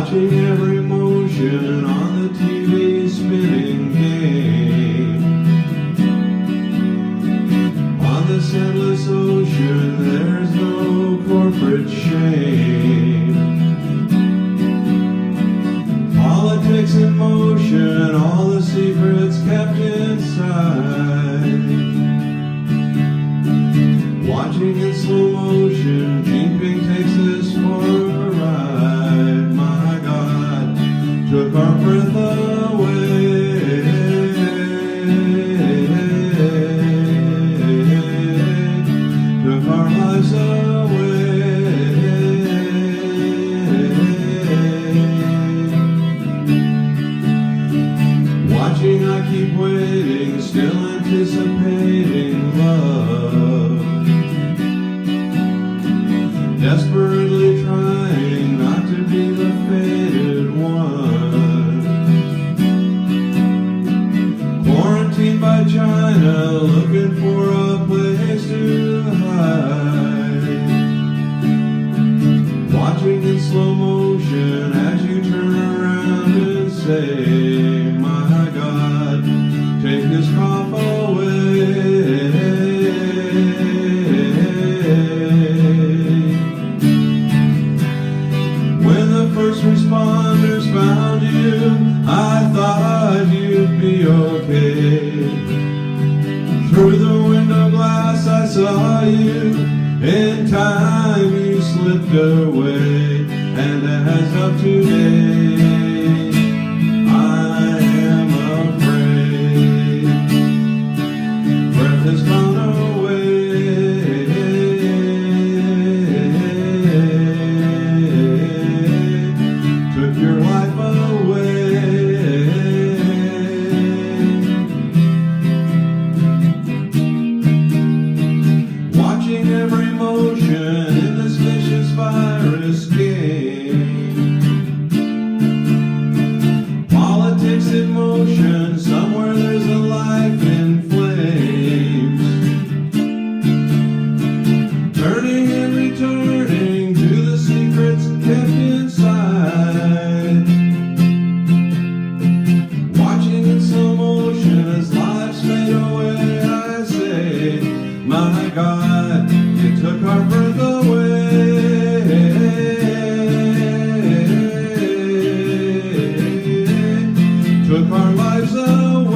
watching every motion on the TV spinning game. On this endless ocean, there's no corporate shame. Politics in motion, all the secrets kept inside. Watching in slow motion, Jinping takes us for a ride. My God, took our breath away. Took our lives away. Watching, I keep waiting, still anticipating love. Desperately trying not to be the fated one. Quarantined by China, looking for a place to hide. Watching in slow motion as you turn around and say, my God, take this cough away. When the first responders found you, I thought you'd be okay. Through the window glass I saw you, in time you slipped away. And as of today, I am afraid. Breath has gone away. Took your life away. Watching every motion in this vicious virus game. Politics in motion, somewhere there's a life in flames. Turning and returning to the secrets kept inside. Watching in slow motion as lives fade away, I say, my God, you took our breath away. Took our lives away.